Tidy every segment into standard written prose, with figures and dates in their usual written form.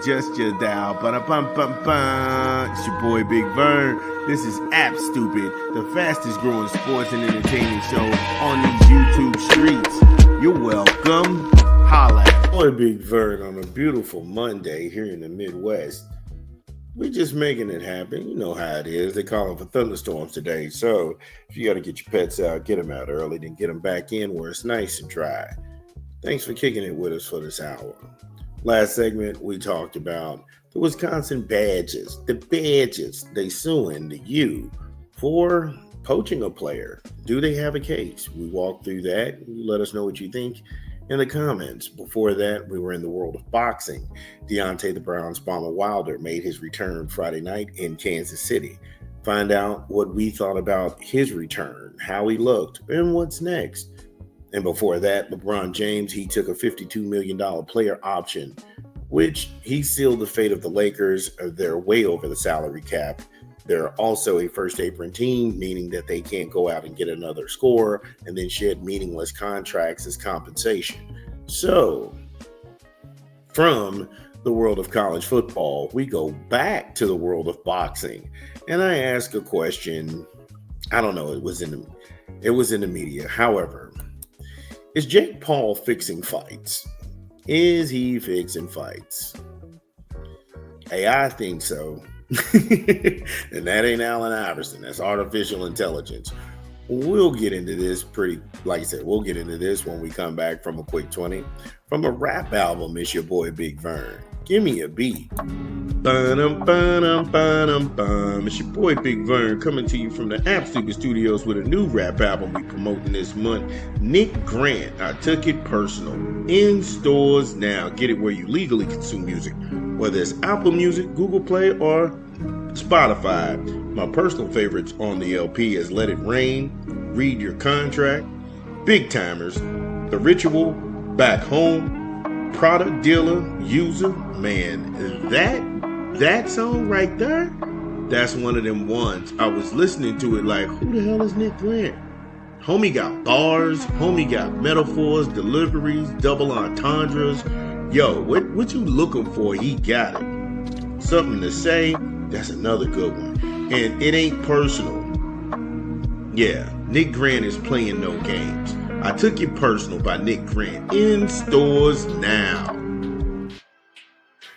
adjust your dial. Ba-da-bum-bum-bum. It's your boy Big Vern. This is App Stupid, the fastest growing sports and entertainment show on these YouTube streets. You're welcome. Holla at boy Big Vern on a beautiful Monday here in the Midwest. We're just making it happen. You know how it is. They call them for thunderstorms today. So if you got to get your pets out, get them out early, then get them back in where it's nice and dry. Thanks for kicking it with us for this hour. Last segment, we talked about the Wisconsin Badgers. The Badgers, they suing the U for poaching a player. Do they have a case? We walked through that. Let us know what you think in the comments. Before that, we were in the world of boxing. Deontay the Brown's Bomber Wilder made his return Friday night in Kansas City. Find out what we thought about his return, how he looked, and what's next. And before that, LeBron James, he took a $52 million player option, which he sealed the fate of the Lakers. They're way over the salary cap. They're also a first apron team, meaning that they can't go out and get another scorer and then shed meaningless contracts as compensation. So, from the world of college football, we go back to the world of boxing. And I ask a question. I don't know, it was in the media. However, is Jake Paul fixing fights? Is he fixing fights? Hey, I think so. And that ain't Allen Iverson. That's artificial intelligence. We'll get into this we'll get into this when we come back from a quick 20. From a rap album, it's your boy Big Vern. Give me a beat. Ba-dum, ba-dum, ba-dum, bum. It's your boy Big Vern coming to you from the App Stupid Studios with a new rap album we promoting this month. Nick Grant, I Took It Personal. In stores now. Get it where you legally consume music, whether it's Apple Music, Google Play, or Spotify. My personal favorites on the LP is Let It Rain, Read Your Contract, Big Timers, The Ritual, Back Home, Product Dealer, User. Man, that song right there, that's one of them ones. I was listening to it like, who the hell is Nick Grant? Homie got bars, homie got metaphors, deliveries, double entendres. Yo, what you looking for? He got it. Something to say, that's another good one. And it ain't personal. Yeah, Nick Grant is playing no games. I Took It Personal by Nick Grant. In stores now.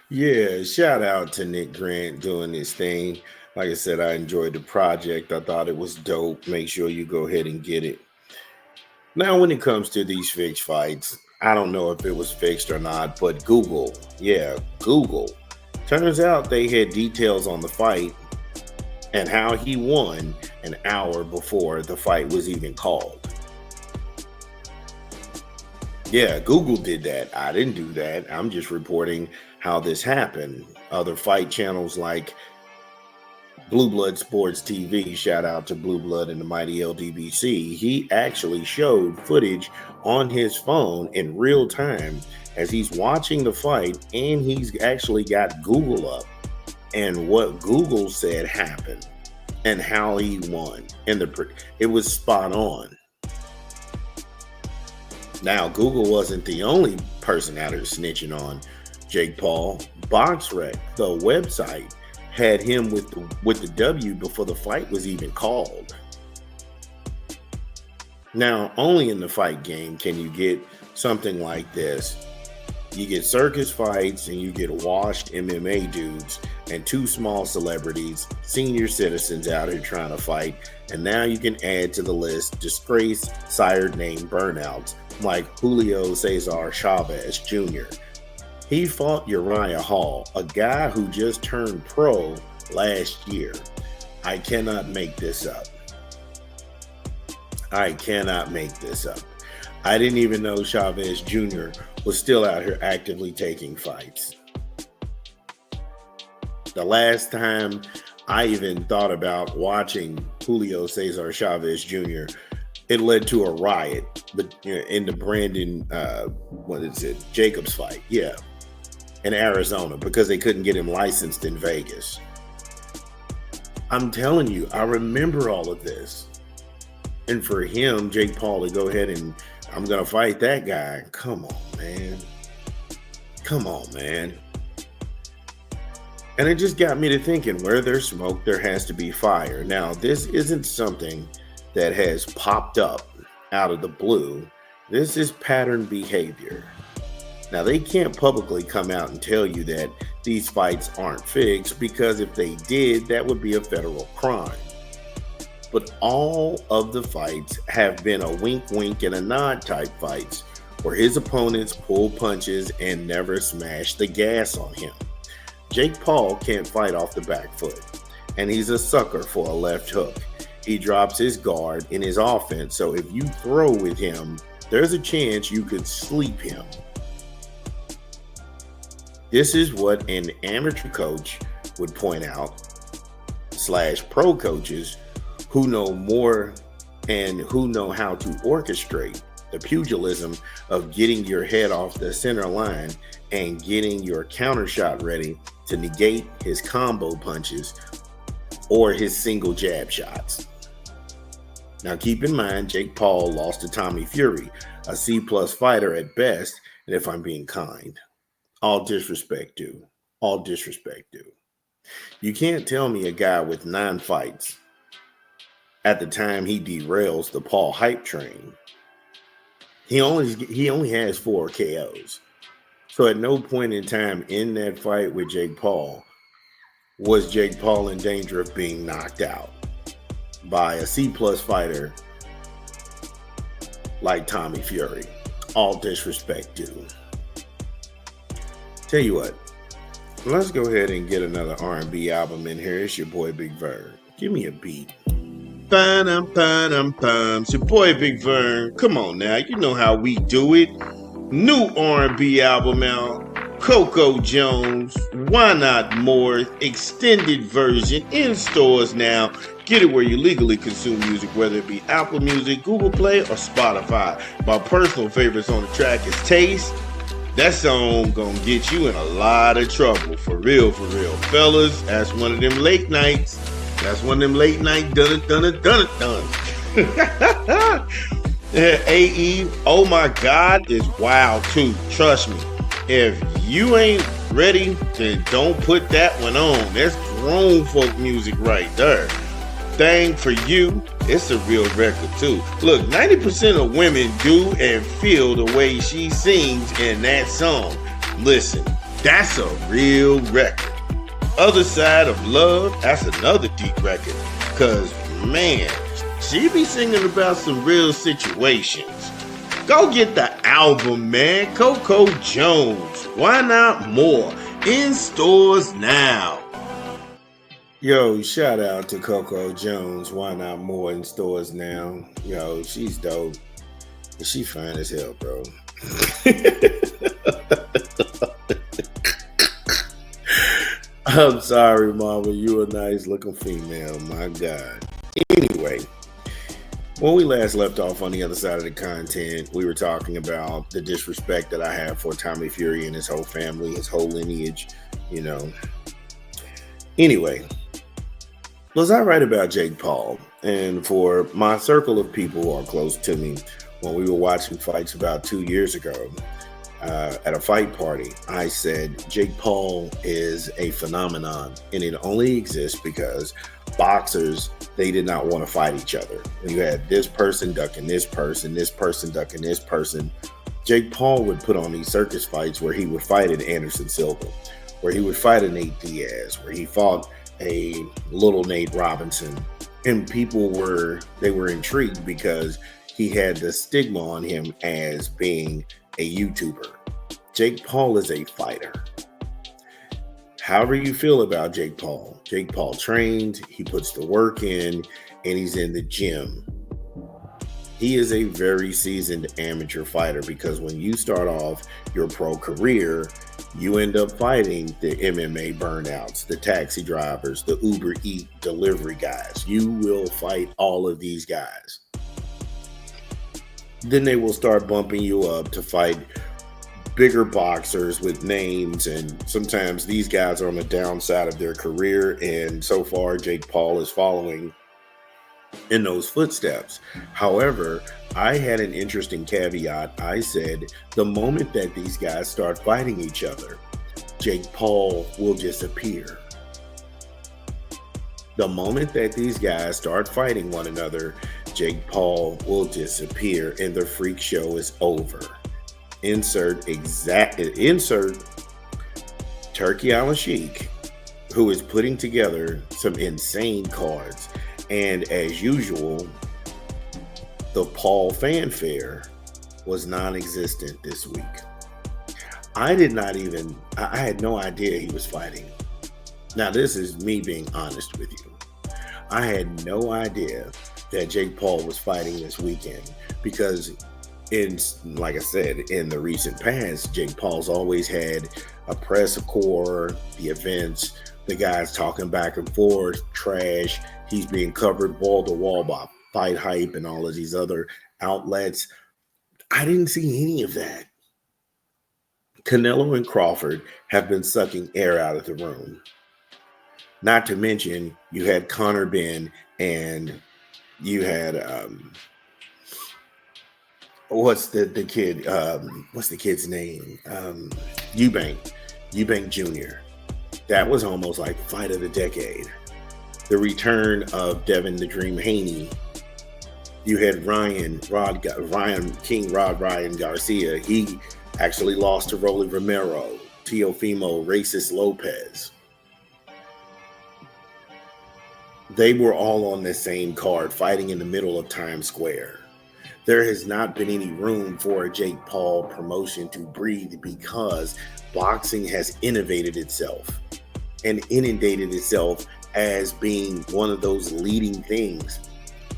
Yeah, shout out to Nick Grant doing this thing. Like I said, I enjoyed the project. I thought it was dope. Make sure you go ahead and get it. Now, when it comes to these fixed fights, I don't know if it was fixed or not, but Google. Turns out they had details on the fight and how he won an hour before the fight was even called. Yeah, Google did that. I didn't do that. I'm just reporting how this happened. Other fight channels like Blue Blood Sports TV, shout out to Blue Blood and the mighty LDBC, he actually showed footage on his phone in real time as he's watching the fight, and he's actually got Google up and what Google said happened and how he won. And it was spot on. Now, Google wasn't the only person out here snitching on Jake Paul. BoxRec, the website, had him with the W before the fight was even called. Now, only in the fight game can you get something like this. You get circus fights and you get washed MMA dudes and two small celebrities, senior citizens out here trying to fight. And now you can add to the list disgraced, sired name burnouts like Julio Cesar Chavez Jr. He fought Uriah Hall, a guy who just turned pro last year. I cannot make this up. I didn't even know Chavez Jr. was still out here actively taking fights. The last time I even thought about watching Julio Cesar Chavez Jr., it led to a riot in the Brandon, Jacobs fight. Yeah. In Arizona because they couldn't get him licensed in Vegas. I'm telling you, I remember all of this. And for him, Jake Paul, to go ahead and I'm going to fight that guy. Come on, man. And it just got me to thinking, where there's smoke, there has to be fire. Now, this isn't something that has popped up out of the blue. This is pattern behavior. Now, they can't publicly come out and tell you that these fights aren't fixed, because if they did, that would be a federal crime. But all of the fights have been a wink wink and a nod type fights, where his opponents pull punches and never smash the gas on him. Jake Paul can't fight off the back foot, and he's a sucker for a left hook. He drops his guard in his offense, so if you throw with him, there's a chance you could sleep him. This is what an amateur coach would point out, / pro coaches who know more and who know how to orchestrate the pugilism of getting your head off the center line and getting your counter shot ready to negate his combo punches or his single jab shots. Now keep in mind, Jake Paul lost to Tommy Fury, a C+ fighter at best, and if I'm being kind, all disrespect due. All disrespect due. You can't tell me a guy with 9 fights at the time he derails the Paul hype train. He only has 4 KOs. So at no point in time in that fight with Jake Paul was Jake Paul in danger of being knocked out by a C+ fighter like Tommy Fury. All disrespect due. Tell you what, let's go ahead and get another R&B album in here. It's your boy Big Vern. Give me a beat. It's your boy Big Vern. Come on now, you know how we do it. New R&B album out, Coco Jones, Why Not More, extended version in stores now. Get it where you legally consume music, whether it be Apple Music, Google Play, or Spotify. My personal favorites on the track is Taste. That song gonna get you in a lot of trouble, for real, fellas. That's one of them late nights. That's one of them late night done. AE, oh my God, is wild too. Trust me. If you ain't ready, then don't put that one on. That's grown folk music right there. Thing for You, it's a real record too. Look, 90% of women do and feel the way she sings in that song. Listen, that's a real record. Other Side of Love, that's another deep record. Cause man, she be singing about some real situations. Go get the album, man. Coco Jones, Why Not More, in stores now. Yo, shout out to Coco Jones, Why Not More, in stores now. Yo, she's dope. She fine as hell, bro. I'm sorry, mama. You a nice looking female. My God. Anyway, when we last left off on the other side of the content, we were talking about the disrespect that I have for Tommy Fury and his whole family, his whole lineage, you know. Anyway, was I right about Jake Paul? And for my circle of people who are close to me, when we were watching fights about 2 years ago, at a fight party, I said Jake Paul is a phenomenon, and it only exists because boxers, they did not want to fight each other. You had this person ducking this person ducking this person. Jake Paul would put on these circus fights where he would fight an Anderson Silva, where he would fight a Nate Diaz, where he fought a little Nate Robinson, and people were intrigued because he had the stigma on him as being a YouTuber. Jake Paul is a fighter. However you feel about Jake Paul trained, he puts the work in, and he's in the gym. He is a very seasoned amateur fighter, because when you start off your pro career, you end up fighting the MMA burnouts, the taxi drivers, the Uber Eats delivery guys. You will fight all of these guys. Then they will start bumping you up to fight bigger boxers with names, and sometimes these guys are on the downside of their career, and so far Jake Paul is following in those footsteps. However, I had an interesting caveat. I said the moment that these guys start fighting each other, Jake Paul will disappear. The moment that these guys start fighting one another, Jake Paul will disappear and the freak show is over. Insert Turkey Island Sheik, who is putting together some insane cards. And as usual, the Paul fanfare was non-existent this week. I had no idea he was fighting. Now, this is me being honest with you. I had no idea that Jake Paul was fighting this weekend because like I said, in the recent past, Jake Paul's always had a press corps, the events, the guys talking back and forth, trash. He's being covered wall to wall by Fight Hype and all of these other outlets. I didn't see any of that. Canelo and Crawford have been sucking air out of the room. Not to mention, you had Conor Benn and you had what's the kid's name? Eubank Jr. That was almost like fight of the decade. The return of Devin the Dream Haney. You had Ryan Garcia. He actually lost to Rolly Romero, Teofimo Racist Lopez. They were all on the same card fighting in the middle of Times Square. There has not been any room for a Jake Paul promotion to breathe because boxing has innovated itself and inundated itself as being one of those leading things.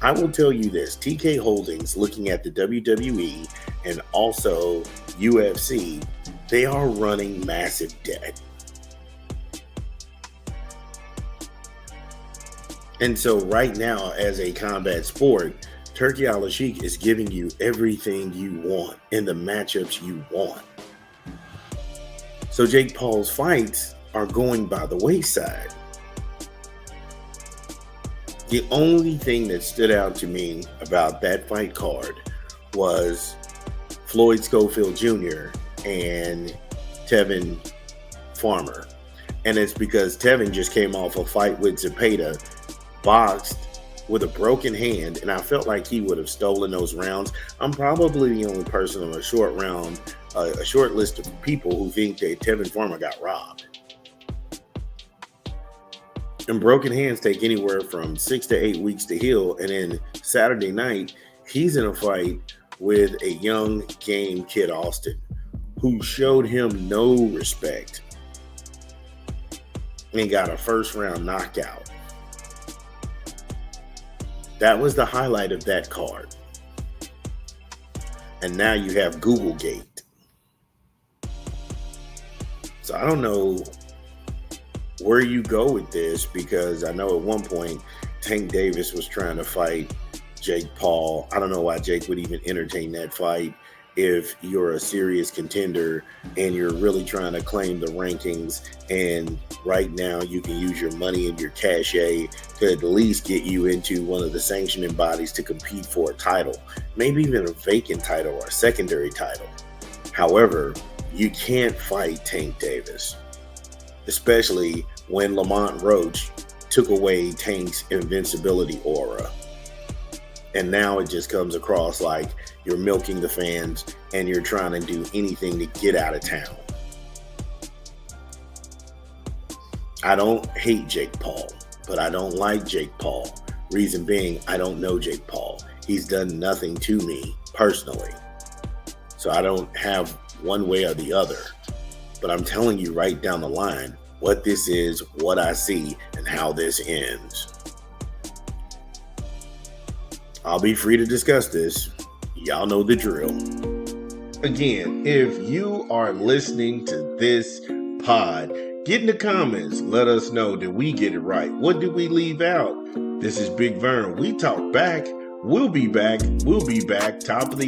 I will tell you this, TK Holdings, looking at the WWE and also UFC, they are running massive debt. And so right now, as a combat sport, Turkey Island Sheik is giving you everything you want in the matchups you want. So Jake Paul's fights are going by the wayside. The only thing that stood out to me about that fight card was Floyd Schofield Jr. and Tevin Farmer. And it's because Tevin just came off a fight with Zepeda, boxed with a broken hand, and I felt like he would have stolen those rounds. I'm probably the only person on a short list of people who think that Tevin Farmer got robbed. And broken hands take anywhere from 6 to 8 weeks to heal. And then Saturday night, he's in a fight with a young game Kid Austin, who showed him no respect and got a first round knockout. That was the highlight of that card. And now you have Googlegate. So I don't know where you go with this, because I know at one point Tank Davis was trying to fight Jake Paul. I don't know why Jake would even entertain that fight if you're a serious contender and you're really trying to claim the rankings, and right now you can use your money and your cachet to at least get you into one of the sanctioning bodies to compete for a title, maybe even a vacant title or a secondary title. However, you can't fight Tank Davis, especially when Lamont Roach took away Tank's invincibility aura. And now it just comes across like you're milking the fans and you're trying to do anything to get out of town. I don't hate Jake Paul, but I don't like Jake Paul. Reason being, I don't know Jake Paul. He's done nothing to me personally. So I don't have one way or the other. But I'm telling you right down the line what this is, what I see, and how this ends. I'll be free to discuss this. Y'all know the drill. Again, if you are listening to this pod, get in the comments. Let us know, did we get it right? What did we leave out? This is Big Vern. We talk back. We'll be back. Top of the